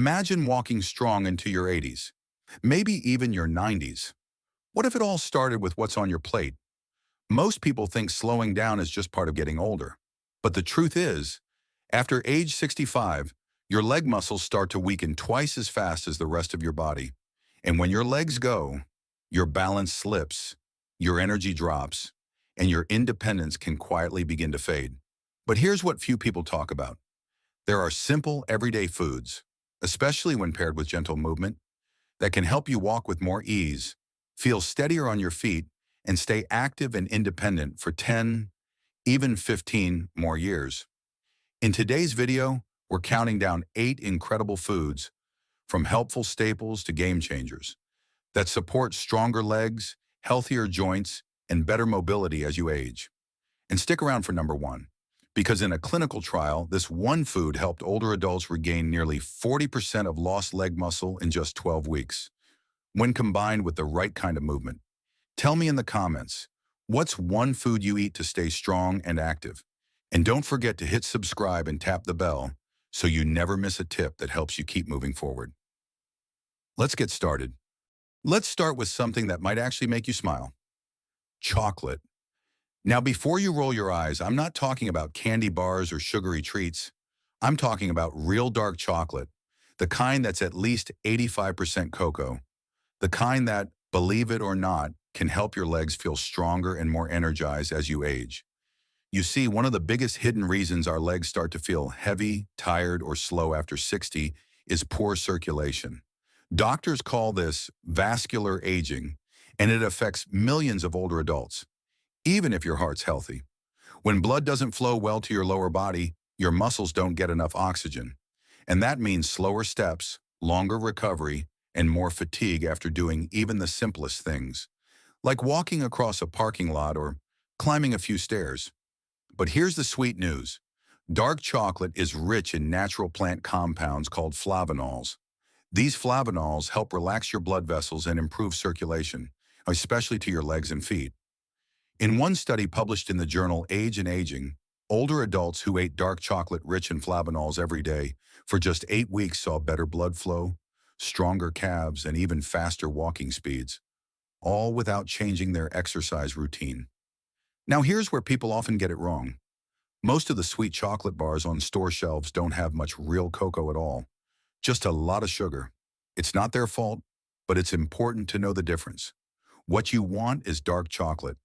Imagine walking strong into your 80s, maybe even your 90s. What if it all started with what's on your plate? Most people think slowing down is just part of getting older. But the truth is, after age 65, your leg muscles start to weaken twice as fast as the rest of your body. And when your legs go, your balance slips, your energy drops, and your independence can quietly begin to fade. But here's what few people talk about. There are simple, everyday foods, especially when paired with gentle movement, that can help you walk with more ease, feel steadier on your feet, and stay active and independent for 10, even 15 more years. In today's video, we're counting down 8 incredible foods, from helpful staples to game changers, that support stronger legs, healthier joints, and better mobility as you age. And stick around for number 1, because in a clinical trial, this one food helped older adults regain nearly 40% of lost leg muscle in just 12 weeks, when combined with the right kind of movement. Tell me in the comments, what's one food you eat to stay strong and active? And don't forget to hit subscribe and tap the bell so you never miss a tip that helps you keep moving forward. Let's get started. Let's start with something that might actually make you smile. Chocolate. Now, before you roll your eyes, I'm not talking about candy bars or sugary treats. I'm talking about real dark chocolate, the kind that's at least 85% cocoa, the kind that, believe it or not, can help your legs feel stronger and more energized as you age. You see, one of the biggest hidden reasons our legs start to feel heavy, tired, or slow after 60 is poor circulation. Doctors call this vascular aging, and it affects millions of older adults, even if your heart's healthy. When blood doesn't flow well to your lower body, your muscles don't get enough oxygen. And that means slower steps, longer recovery, and more fatigue after doing even the simplest things, like walking across a parking lot or climbing a few stairs. But here's the sweet news. Dark chocolate is rich in natural plant compounds called flavonols. These flavonols help relax your blood vessels and improve circulation, especially to your legs and feet. In one study published in the journal Age and Aging, older adults who ate dark chocolate rich in flavonols every day for just 8 weeks saw better blood flow, stronger calves, and even faster walking speeds, all without changing their exercise routine. Now here's where people often get it wrong. Most of the sweet chocolate bars on store shelves don't have much real cocoa at all, just a lot of sugar. It's not their fault, but it's important to know the difference. What you want is dark chocolate,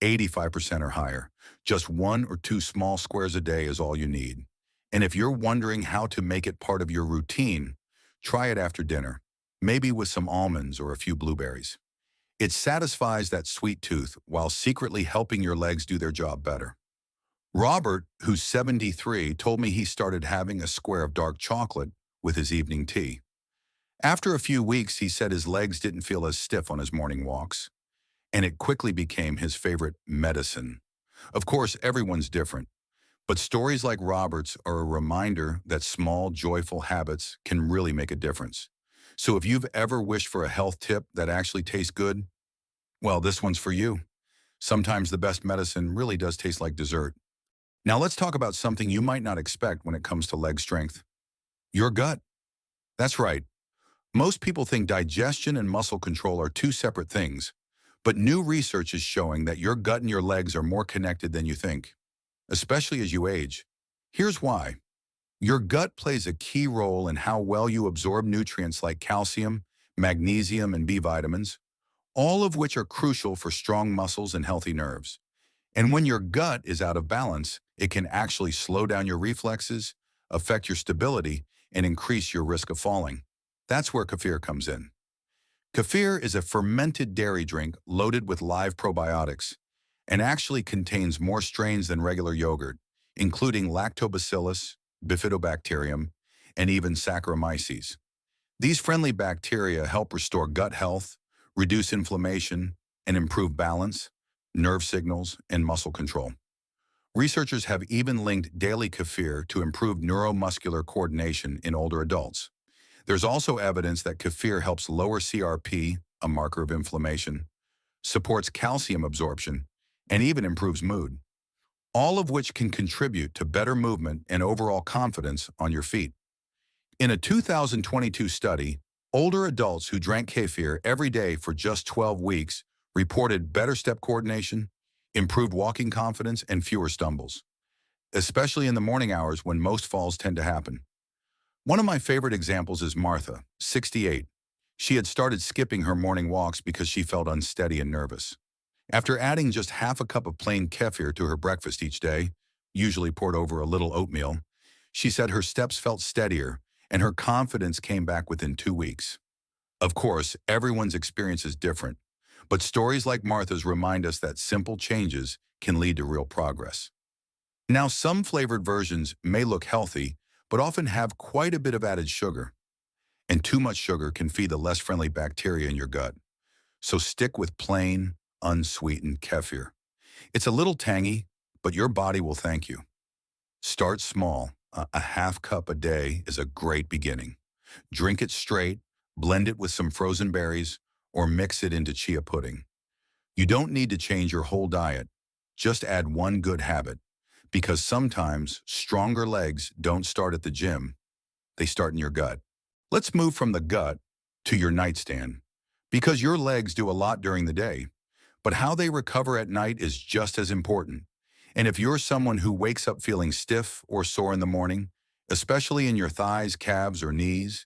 85% or higher. Just 1 or 2 small squares a day is all you need. And if you're wondering how to make it part of your routine, try it after dinner, maybe with some almonds or a few blueberries. It satisfies that sweet tooth while secretly helping your legs do their job better. Robert, who's 73, told me he started having a square of dark chocolate with his evening tea. After a few weeks, he said his legs didn't feel as stiff on his morning walks, and it quickly became his favorite medicine. Of course, everyone's different, but stories like Robert's are a reminder that small, joyful habits can really make a difference. So if you've ever wished for a health tip that actually tastes good, well, this one's for you. Sometimes the best medicine really does taste like dessert. Now let's talk about something you might not expect when it comes to leg strength. Your gut. That's right. Most people think digestion and muscle control are 2 separate things, but new research is showing that your gut and your legs are more connected than you think, especially as you age. Here's why. Your gut plays a key role in how well you absorb nutrients like calcium, magnesium, and B vitamins, all of which are crucial for strong muscles and healthy nerves. And when your gut is out of balance, it can actually slow down your reflexes, affect your stability, and increase your risk of falling. That's where Kafir comes in. Kefir is a fermented dairy drink loaded with live probiotics and actually contains more strains than regular yogurt, including lactobacillus, bifidobacterium, and even Saccharomyces. These friendly bacteria help restore gut health, reduce inflammation, and improve balance, nerve signals, and muscle control. Researchers have even linked daily kefir to improved neuromuscular coordination in older adults. There's also evidence that kefir helps lower CRP, a marker of inflammation, supports calcium absorption, and even improves mood, all of which can contribute to better movement and overall confidence on your feet. In a 2022 study, older adults who drank Kafir every day for just 12 weeks reported better step coordination, improved walking confidence, and fewer stumbles, especially in the morning hours when most falls tend to happen. One of my favorite examples is Martha, 68. She had started skipping her morning walks because she felt unsteady and nervous. After adding just half a cup of plain kefir to her breakfast each day, usually poured over a little oatmeal, she said her steps felt steadier and her confidence came back within 2 weeks. Of course, everyone's experience is different, but stories like Martha's remind us that simple changes can lead to real progress. Now, some flavored versions may look healthy, but often have quite a bit of added sugar, and too much sugar can feed the less friendly bacteria in your gut. So stick with plain, unsweetened kefir. It's a little tangy, but your body will thank you. Start small. A half cup a day is a great beginning. Drink it straight, blend it with some frozen berries, or mix it into chia pudding. You don't need to change your whole diet. Just add one good habit, because sometimes stronger legs don't start at the gym, they start in your gut. Let's move from the gut to your nightstand, because your legs do a lot during the day, but how they recover at night is just as important. And if you're someone who wakes up feeling stiff or sore in the morning, especially in your thighs, calves, or knees,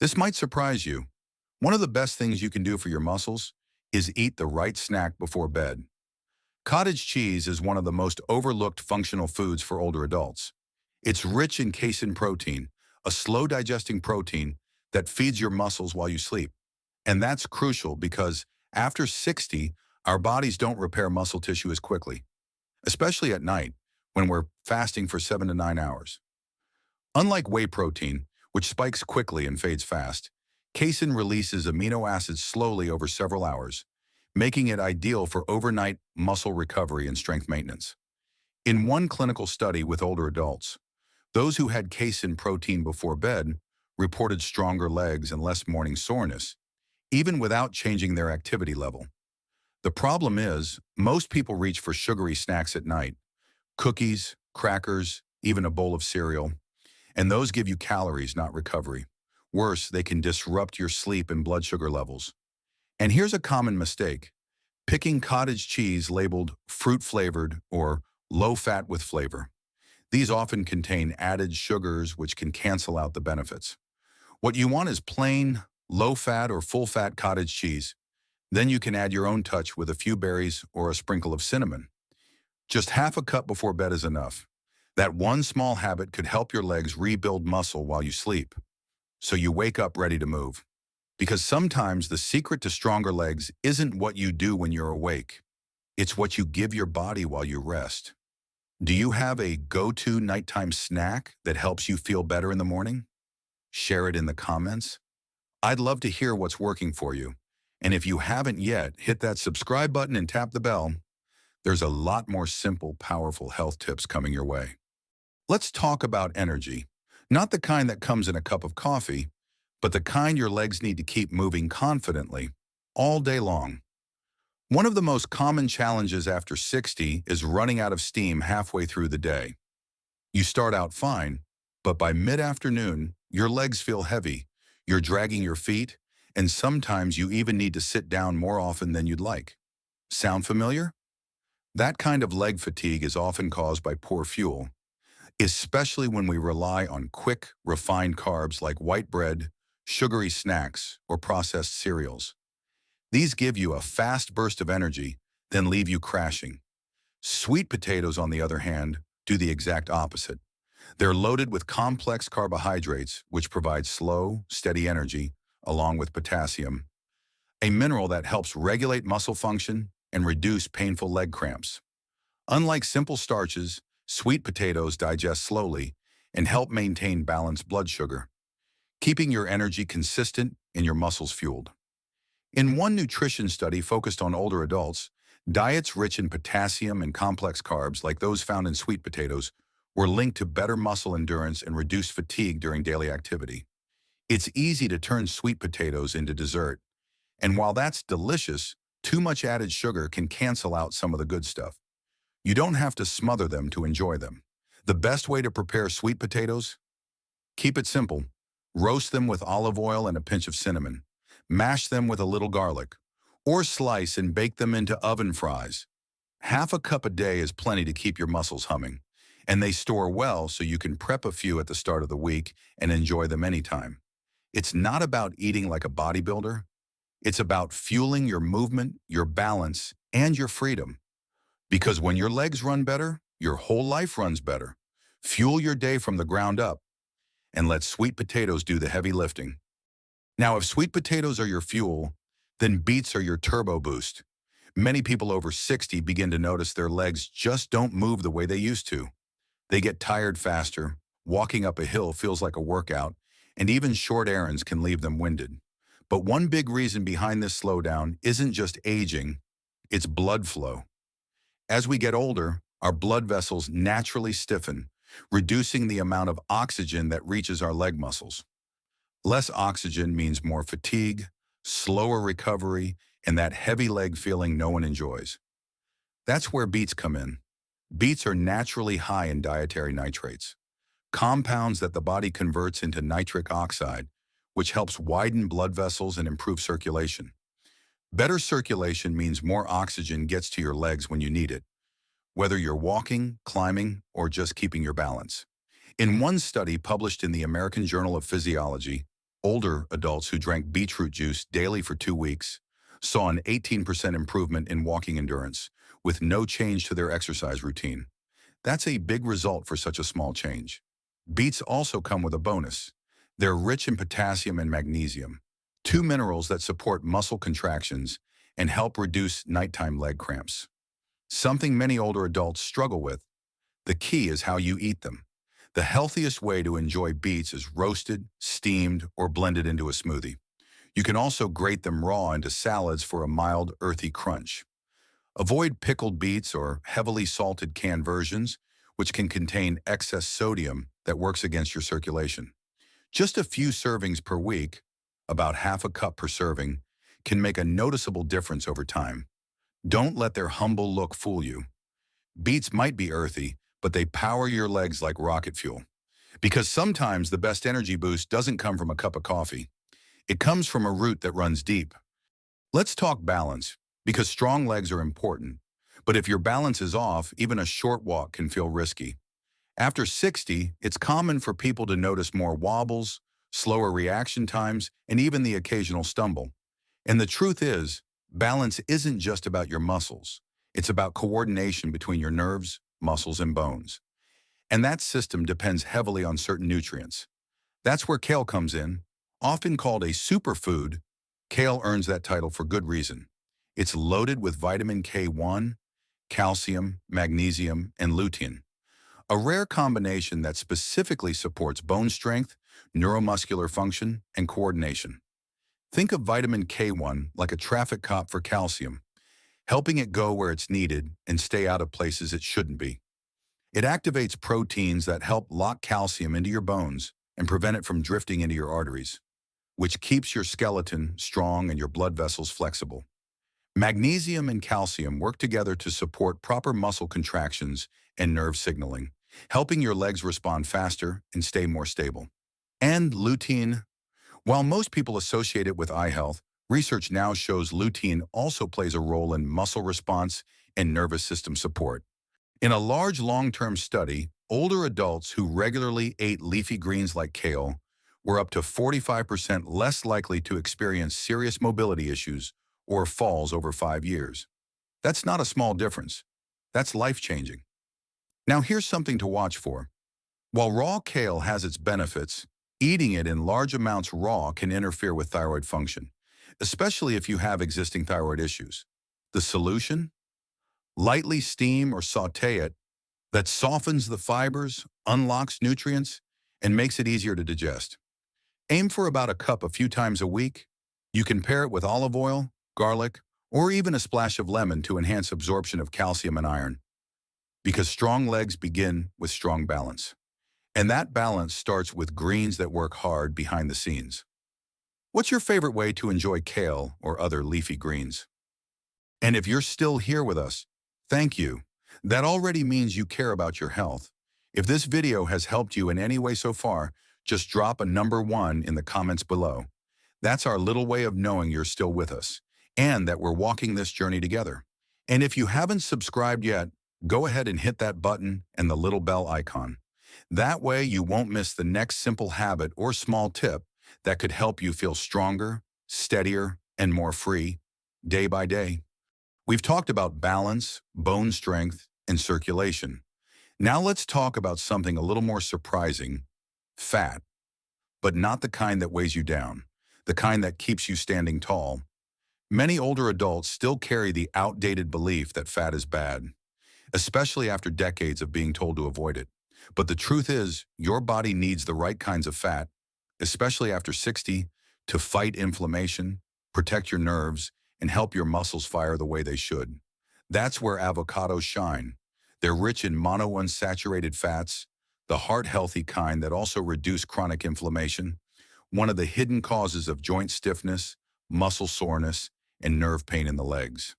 this might surprise you. One of the best things you can do for your muscles is eat the right snack before bed. Cottage cheese is one of the most overlooked functional foods for older adults. It's rich in casein protein, a slow-digesting protein that feeds your muscles while you sleep. And that's crucial because after 60, our bodies don't repair muscle tissue as quickly, especially at night when we're fasting for 7 to 9 hours. Unlike whey protein, which spikes quickly and fades fast, casein releases amino acids slowly over several hours, making it ideal for overnight muscle recovery and strength maintenance. In one clinical study with older adults, those who had casein protein before bed reported stronger legs and less morning soreness, even without changing their activity level. The problem is, most people reach for sugary snacks at night, cookies, crackers, even a bowl of cereal, and those give you calories, not recovery. Worse, they can disrupt your sleep and blood sugar levels. And here's a common mistake: picking cottage cheese labeled fruit-flavored or low-fat with flavor. These often contain added sugars which can cancel out the benefits. What you want is plain, low-fat or full-fat cottage cheese. Then you can add your own touch with a few berries or a sprinkle of cinnamon. Just half a cup before bed is enough. That one small habit could help your legs rebuild muscle while you sleep, so you wake up ready to move. Because sometimes the secret to stronger legs isn't what you do when you're awake. It's what you give your body while you rest. Do you have a go-to nighttime snack that helps you feel better in the morning? Share it in the comments. I'd love to hear what's working for you. And if you haven't yet, hit that subscribe button and tap the bell. There's a lot more simple, powerful health tips coming your way. Let's talk about energy. Not the kind that comes in a cup of coffee, but the kind your legs need to keep moving confidently all day long. One of the most common challenges after 60 is running out of steam halfway through the day. You start out fine, but by mid-afternoon, your legs feel heavy, you're dragging your feet, and sometimes you even need to sit down more often than you'd like. Sound familiar? That kind of leg fatigue is often caused by poor fuel, especially when we rely on quick, refined carbs like white bread, sugary snacks, or processed cereals. These give you a fast burst of energy, then leave you crashing. Sweet potatoes, on the other hand, do the exact opposite. They're loaded with complex carbohydrates, which provide slow, steady energy, along with potassium, a mineral that helps regulate muscle function and reduce painful leg cramps. Unlike simple starches, sweet potatoes digest slowly and help maintain balanced blood sugar, keeping your energy consistent and your muscles fueled. In one nutrition study focused on older adults, diets rich in potassium and complex carbs like those found in sweet potatoes were linked to better muscle endurance and reduced fatigue during daily activity. It's easy to turn sweet potatoes into dessert, and while that's delicious, too much added sugar can cancel out some of the good stuff. You don't have to smother them to enjoy them. The best way to prepare sweet potatoes? Keep it simple. Roast them with olive oil and a pinch of cinnamon. Mash them with a little garlic. Or slice and bake them into oven fries. Half a cup a day is plenty to keep your muscles humming. And they store well so you can prep a few at the start of the week and enjoy them anytime. It's not about eating like a bodybuilder. It's about fueling your movement, your balance, and your freedom. Because when your legs run better, your whole life runs better. Fuel your day from the ground up and let sweet potatoes do the heavy lifting. Now, if sweet potatoes are your fuel, then beets are your turbo boost. Many people over 60 begin to notice their legs just don't move the way they used to. They get tired faster, walking up a hill feels like a workout, and even short errands can leave them winded. But one big reason behind this slowdown isn't just aging, it's blood flow. As we get older, our blood vessels naturally stiffen, reducing the amount of oxygen that reaches our leg muscles. Less oxygen means more fatigue, slower recovery, and that heavy leg feeling no one enjoys. That's where beets come in. Beets are naturally high in dietary nitrates, compounds that the body converts into nitric oxide, which helps widen blood vessels and improve circulation. Better circulation means more oxygen gets to your legs when you need it, whether you're walking, climbing, or just keeping your balance. In one study published in the American Journal of Physiology, older adults who drank beetroot juice daily for 2 weeks saw an 18% improvement in walking endurance, with no change to their exercise routine. That's a big result for such a small change. Beets also come with a bonus. They're rich in potassium and magnesium, two minerals that support muscle contractions and help reduce nighttime leg cramps. Something many older adults struggle with. The key is how you eat them. The healthiest way to enjoy beets is roasted, steamed, or blended into a smoothie. You can also grate them raw into salads for a mild, earthy crunch. Avoid pickled beets or heavily salted canned versions, which can contain excess sodium that works against your circulation. Just a few servings per week, about half a cup per serving, can make a noticeable difference over time. Don't let their humble look fool you. Beets might be earthy, but they power your legs like rocket fuel. Because sometimes the best energy boost doesn't come from a cup of coffee. It comes from a root that runs deep. Let's talk balance, because strong legs are important. But if your balance is off, even a short walk can feel risky. After 60, it's common for people to notice more wobbles, slower reaction times, and even the occasional stumble. And the truth is, balance isn't just about your muscles. It's about coordination between your nerves, muscles, and bones. And that system depends heavily on certain nutrients. That's where kale comes in. Often called a superfood, kale earns that title for good reason. It's loaded with vitamin K1, calcium, magnesium, and lutein, a rare combination that specifically supports bone strength, neuromuscular function, and coordination. Think of vitamin K1 like a traffic cop for calcium, helping it go where it's needed and stay out of places it shouldn't be. It activates proteins that help lock calcium into your bones and prevent it from drifting into your arteries, which keeps your skeleton strong and your blood vessels flexible. Magnesium and calcium work together to support proper muscle contractions and nerve signaling, helping your legs respond faster and stay more stable. And lutein. While most people associate it with eye health, research now shows lutein also plays a role in muscle response and nervous system support. In a large long-term study, older adults who regularly ate leafy greens like kale were up to 45% less likely to experience serious mobility issues or falls over 5 years. That's not a small difference. That's life-changing. Now here's something to watch for. While raw kale has its benefits, eating it in large amounts raw can interfere with thyroid function, especially if you have existing thyroid issues. The solution? Lightly steam or saute it. That softens the fibers, unlocks nutrients, and makes it easier to digest. Aim for about a cup a few times a week. You can pair it with olive oil, garlic, or even a splash of lemon to enhance absorption of calcium and iron. Because strong legs begin with strong balance. And that balance starts with greens that work hard behind the scenes. What's your favorite way to enjoy kale or other leafy greens? And if you're still here with us, thank you. That already means you care about your health. If this video has helped you in any way so far, just drop a number 1 in the comments below. That's our little way of knowing you're still with us and that we're walking this journey together. And if you haven't subscribed yet, go ahead and hit that button and the little bell icon. That way you won't miss the next simple habit or small tip that could help you feel stronger, steadier, and more free day by day. We've talked about balance, bone strength, and circulation. Now let's talk about something a little more surprising: fat. But not the kind that weighs you down, the kind that keeps you standing tall. Many older adults still carry the outdated belief that fat is bad, especially after decades of being told to avoid it. But the truth is, your body needs the right kinds of fat, especially after 60, to fight inflammation, protect your nerves, and help your muscles fire the way they should. That's where avocados shine. They're rich in monounsaturated fats, the heart-healthy kind that also reduce chronic inflammation, one of the hidden causes of joint stiffness, muscle soreness, and nerve pain in the legs.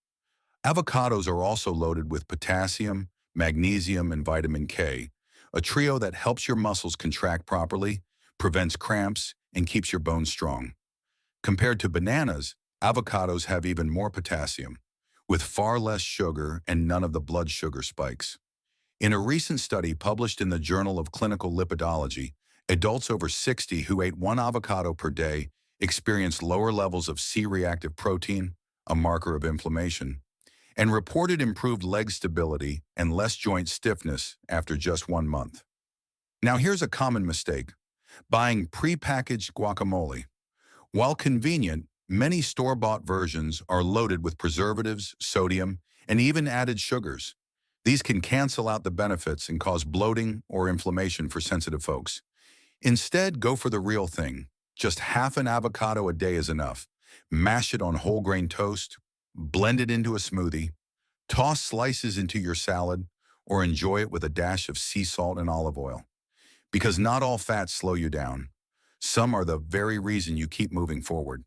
Avocados are also loaded with potassium, magnesium, and vitamin K, a trio that helps your muscles contract properly, prevents cramps, and keeps your bones strong. Compared to bananas, avocados have even more potassium, with far less sugar and none of the blood sugar spikes. In a recent study published in the Journal of Clinical Lipidology, adults over 60 who ate 1 avocado per day experienced lower levels of C-reactive protein, a marker of inflammation, and reported improved leg stability and less joint stiffness after just 1 month. Now here's a common mistake: buying pre-packaged guacamole. While convenient, many store-bought versions are loaded with preservatives, sodium, and even added sugars. These can cancel out the benefits and cause bloating or inflammation for sensitive folks. Instead, go for the real thing. Just half an avocado a day is enough. Mash it on whole grain toast, blend it into a smoothie, toss slices into your salad, or enjoy it with a dash of sea salt and olive oil. Because not all fats slow you down. Some are the very reason you keep moving forward.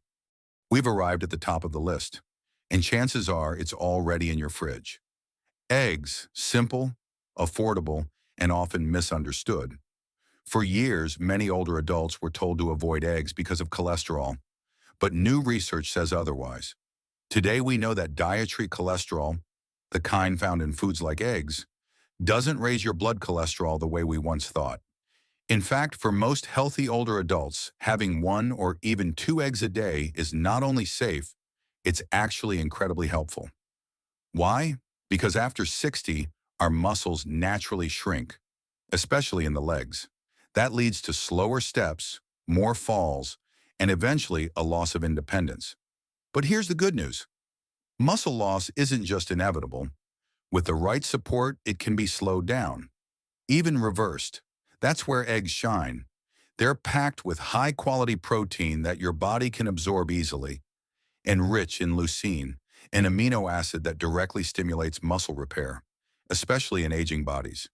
We've arrived at the top of the list, and chances are it's already in your fridge. Eggs: simple, affordable, and often misunderstood. For years, many older adults were told to avoid eggs because of cholesterol, but new research says otherwise. Today we know that dietary cholesterol, the kind found in foods like eggs, doesn't raise your blood cholesterol the way we once thought. In fact, for most healthy older adults, having 1 or even 2 eggs a day is not only safe, it's actually incredibly helpful. Why? Because after 60, our muscles naturally shrink, especially in the legs. That leads to slower steps, more falls, and eventually a loss of independence. But here's the good news: muscle loss isn't just inevitable. With the right support, it can be slowed down, even reversed. That's where eggs shine. They're packed with high-quality protein that your body can absorb easily, and rich in leucine, an amino acid that directly stimulates muscle repair, especially in aging bodies.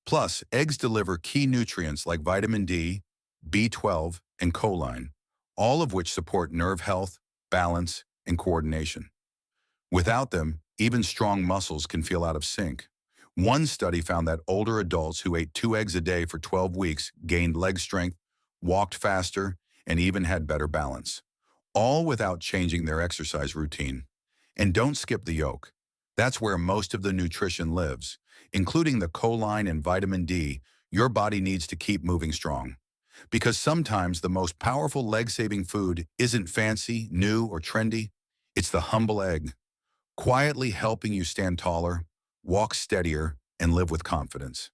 Plus, eggs deliver key nutrients like vitamin D, B12, and choline, all of which support nerve health, balance, and coordination. Without them, even strong muscles can feel out of sync. One study found that older adults who ate 2 eggs a day for 12 weeks gained leg strength, walked faster, and even had better balance, all without changing their exercise routine. And don't skip the yolk. That's where most of the nutrition lives, including the choline and vitamin D your body needs to keep moving strong. Because sometimes the most powerful leg-saving food isn't fancy, new, or trendy. It's the humble egg, quietly helping you stand taller, walk steadier, and live with confidence.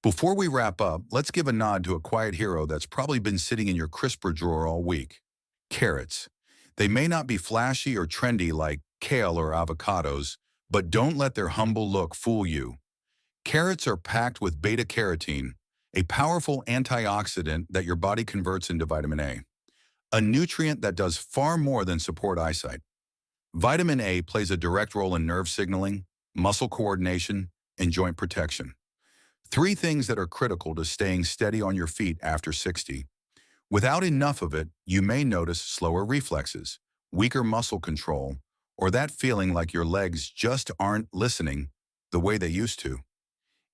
Before we wrap up, let's give a nod to a quiet hero that's probably been sitting in your crisper drawer all week: carrots. They may not be flashy or trendy like kale or avocados, but don't let their humble look fool you. Carrots are packed with beta-carotene, a powerful antioxidant that your body converts into vitamin a nutrient that does far more than support eyesight. Vitamin A plays a direct role in nerve signaling, muscle coordination, and joint protection. 3 things that are critical to staying steady on your feet after 60. Without enough of it, you may notice slower reflexes, weaker muscle control, or that feeling like your legs just aren't listening the way they used to.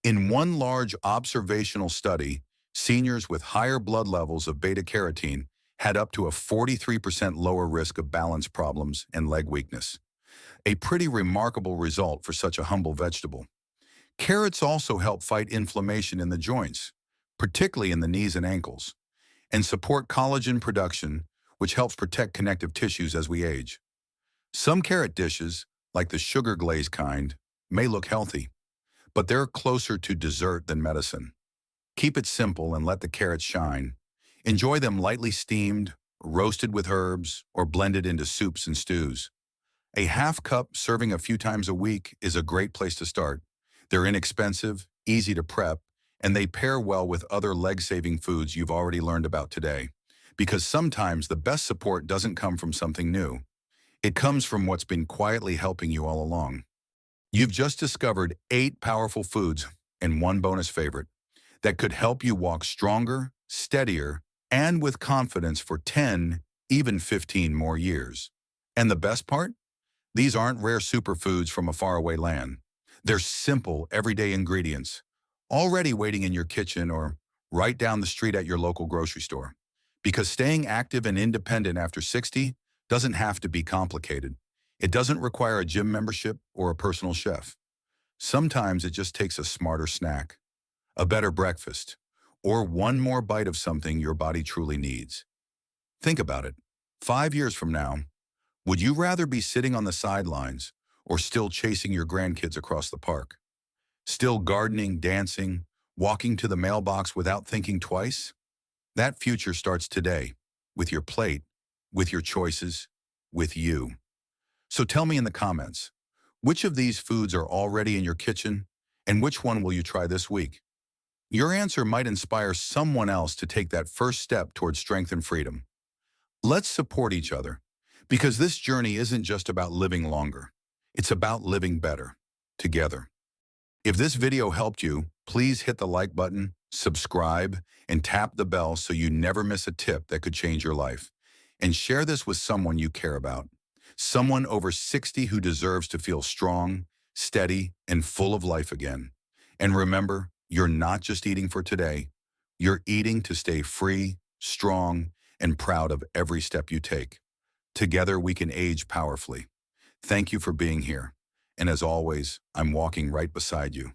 In one large observational study, Seniors with higher blood levels of beta-carotene had up to a 43% lower risk of balance problems and leg weakness. A pretty remarkable result for such a humble vegetable. Carrots also help fight inflammation in the joints, particularly in the knees and ankles, and support collagen production, which helps protect connective tissues as we age. Some carrot dishes, like the sugar glaze kind, may look healthy, but they're closer to dessert than medicine. Keep it simple and let the carrots shine. Enjoy them lightly steamed, roasted with herbs, or blended into soups and stews. A half cup serving a few times a week is a great place to start. They're inexpensive, easy to prep, and they pair well with other leg-saving foods you've already learned about today. Because sometimes the best support doesn't come from something new. It comes from what's been quietly helping you all along. You've just discovered 8 powerful foods and one bonus favorite that could help you walk stronger, steadier, and with confidence for 10, even 15 more years. And the best part? These aren't rare superfoods from a faraway land. They're simple, everyday ingredients, already waiting in your kitchen or right down the street at your local grocery store. Because staying active and independent after 60 doesn't have to be complicated. It doesn't require a gym membership or a personal chef. Sometimes it just takes a smarter snack, a better breakfast, or one more bite of something your body truly needs. Think about it. 5 years from now, would you rather be sitting on the sidelines or still chasing your grandkids across the park? Still gardening, dancing, walking to the mailbox without thinking twice? That future starts today, with your plate, with your choices, with you. So tell me in the comments, which of these foods are already in your kitchen, and which one will you try this week? Your answer might inspire someone else to take that first step towards strength and freedom. Let's support each other, because this journey isn't just about living longer. It's about living better, together. If this video helped you, please hit the like button, subscribe, and tap the bell so you never miss a tip that could change your life. And share this with someone you care about. Someone over 60 who deserves to feel strong, steady, and full of life again. And remember, you're not just eating for today. You're eating to stay free, strong, and proud of every step you take. Together we can age powerfully. Thank you for being here. And as always, I'm walking right beside you.